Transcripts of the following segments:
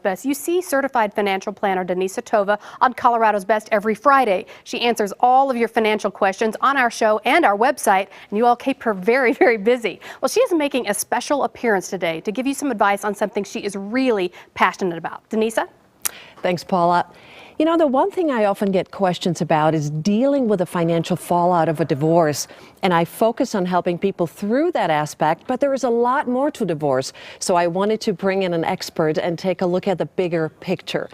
Best. You see certified financial planner Denisa Tova on Colorado's Best every Friday. She answers all of your financial questions on our show and our website, and you all keep her very, very busy. Well, she is making a special appearance today to give you some advice on something she is really passionate about. Denisa? Thanks, Paula. You know, the one thing I often get questions about is dealing with the financial fallout of a divorce. And I focus on helping people through that aspect, but there is a lot more to divorce. So I wanted to bring in an expert and take a look at the bigger picture.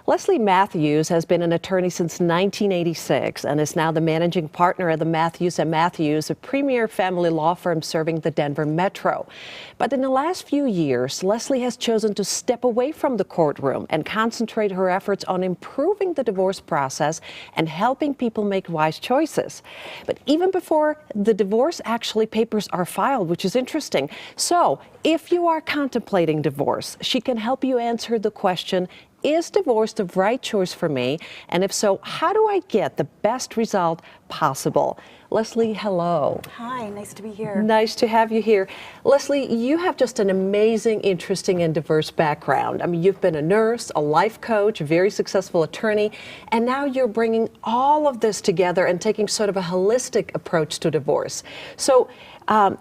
Leslie Matthews has been an attorney since 1986 and is now the managing partner at the Matthews & Matthews, a premier family law firm serving the Denver metro. But in the last few years, Leslie has chosen to step away from the courtroom and concentrate her efforts on improving the divorce process and helping people make wise choices. But even before the divorce papers are filed, which is interesting. So if you are contemplating divorce, she can help you answer the question, is divorce the right choice for me? And if so, how do I get the best result possible? Leslie, hello. Hi, nice to be here. Nice to have you here. Leslie, you have just an amazing, interesting, and diverse background. I mean, you've been a nurse, a life coach, a very successful attorney, and now you're bringing all of this together and taking sort of a holistic approach to divorce. So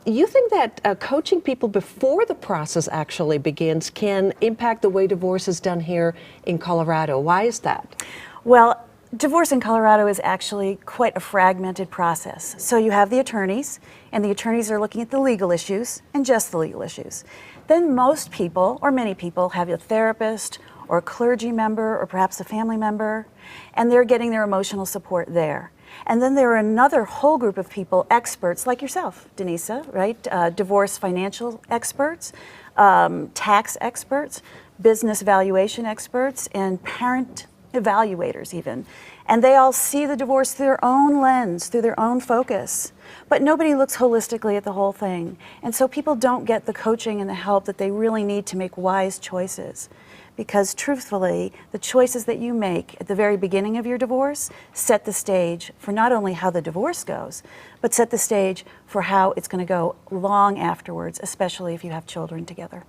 you think that coaching people before the process actually begins can impact the way divorce is done here in Colorado. Why is that? Well, divorce in Colorado is actually quite a fragmented process. So you have the attorneys, and the attorneys are looking at the legal issues and just the legal issues. Then most people, or many people, have a therapist or a clergy member or perhaps a family member, and they're getting their emotional support there. And then there are another whole group of people, experts like yourself, Denisa, right? Divorce financial experts, tax experts, business valuation experts, and parent evaluators even. And they all see the divorce through their own lens, through their own focus. But nobody looks holistically at the whole thing. And so people don't get the coaching and the help that they really need to make wise choices. Because truthfully, the choices that you make at the very beginning of your divorce set the stage for not only how the divorce goes, but set the stage for how it's going to go long afterwards, especially if you have children together.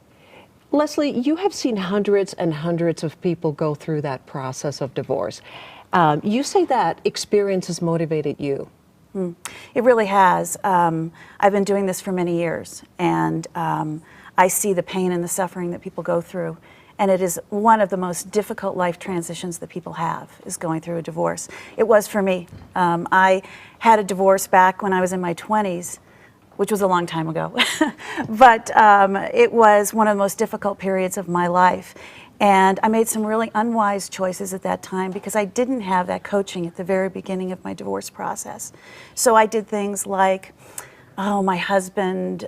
Leslie, you have seen hundreds and hundreds of people go through that process of divorce. You say that experience has motivated you. It really has. I've been doing this for many years, and I see the pain and the suffering that people go through. And it is one of the most difficult life transitions that people have, is going through a divorce. It was for me. I had a divorce back when I was in my 20s, which was a long time ago. But it was one of the most difficult periods of my life. And I made some really unwise choices at that time because I didn't have that coaching at the very beginning of my divorce process. So I did things like, my husband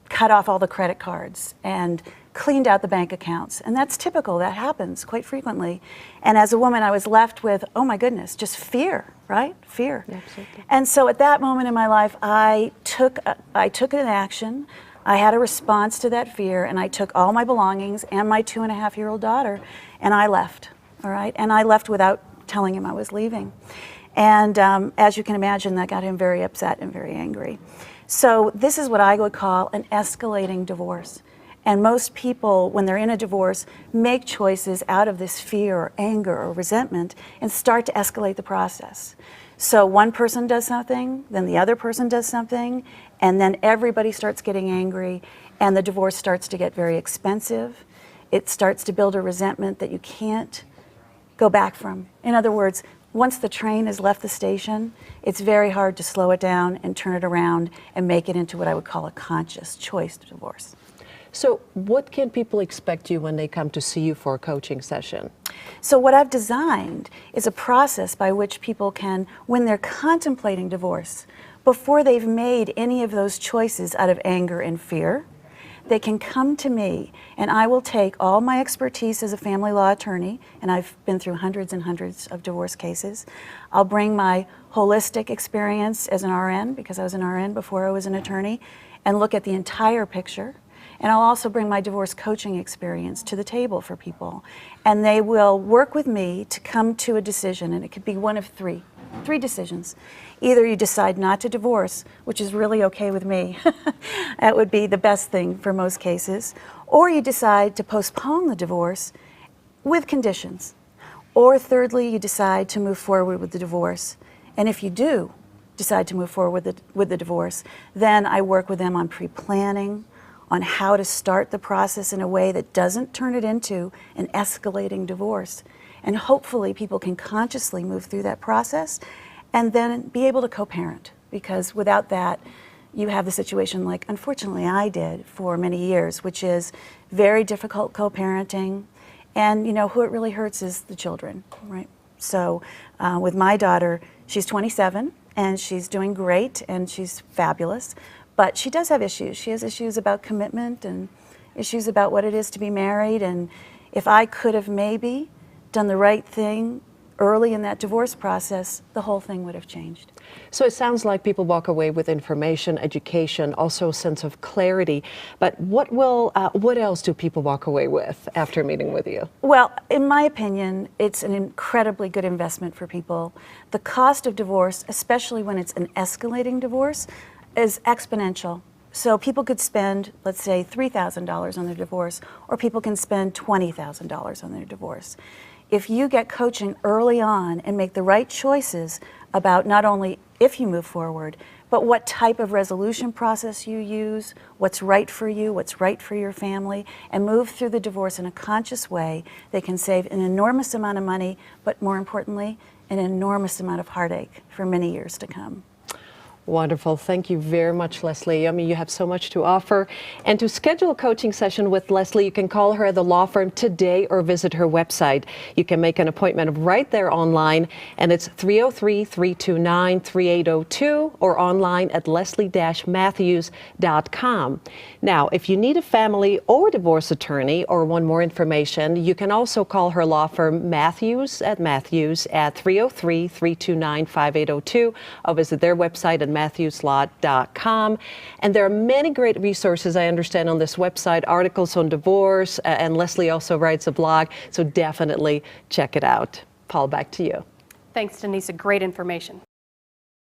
cut off all the credit cards and cleaned out the bank accounts. And that's typical, that happens quite frequently. And as a woman, I was left with, oh my goodness, just fear, right? Fear. Absolutely. And so at that moment in my life, I took an action. I had a response to that fear, and I took all my belongings and my 2.5-year-old daughter, and I left, all right? And I left without telling him I was leaving. And as you can imagine, that got him very upset and very angry. So this is what I would call an escalating divorce. And most people, when they're in a divorce, make choices out of this fear or anger or resentment and start to escalate the process. So one person does something, then the other person does something, and then everybody starts getting angry, and the divorce starts to get very expensive. It starts to build a resentment that you can't go back from. In other words, once the train has left the station, it's very hard to slow it down and turn it around and make it into what I would call a conscious choice to divorce. So what can people expect you when they come to see you for a coaching session? So what I've designed is a process by which people can, when they're contemplating divorce, before they've made any of those choices out of anger and fear, they can come to me, and I will take all my expertise as a family law attorney, and I've been through hundreds and hundreds of divorce cases. I'll bring my holistic experience as an RN, because I was an RN before I was an attorney, and look at the entire picture. And I'll also bring my divorce coaching experience to the table for people. And they will work with me to come to a decision, and it could be one of three decisions. Either you decide not to divorce, which is really okay with me. That would be the best thing for most cases. Or you decide to postpone the divorce with conditions. Or thirdly, you decide to move forward with the divorce. And if you do decide to move forward with the divorce, then I work with them on pre-planning, on how to start the process in a way that doesn't turn it into an escalating divorce. And hopefully people can consciously move through that process and then be able to co-parent, because without that, you have the situation like, unfortunately, I did for many years, which is very difficult co-parenting. And you know, who it really hurts is the children, right? So with my daughter, she's 27 and she's doing great and she's fabulous, but she does have issues. She has issues about commitment and issues about what it is to be married. And if I could have maybe done the right thing early in that divorce process, the whole thing would have changed. So it sounds like people walk away with information, education, also a sense of clarity. But what else do people walk away with after meeting with you? Well, in my opinion, it's an incredibly good investment for people. The cost of divorce, especially when it's an escalating divorce, is exponential. So people could spend, let's say, $3,000 on their divorce, or people can spend $20,000 on their divorce. If you get coaching early on and make the right choices about not only if you move forward, but what type of resolution process you use, what's right for you, what's right for your family, and move through the divorce in a conscious way, they can save an enormous amount of money, but more importantly, an enormous amount of heartache for many years to come. Wonderful. Thank you very much, Leslie. I mean, you have so much to offer. And to schedule a coaching session with Leslie, you can call her at the law firm today or visit her website. You can make an appointment right there online, and it's 303-329-3802 or online at leslie-matthews.com. Now, if you need a family or divorce attorney or want more information, you can also call her law firm Matthews at 303-329-5802 or visit their website at matthewslaw.com. And there are many great resources, I understand, on this website, articles on divorce, and Leslie also writes a blog, so definitely check it out. Paul, back to you. Thanks, Denise. Great information.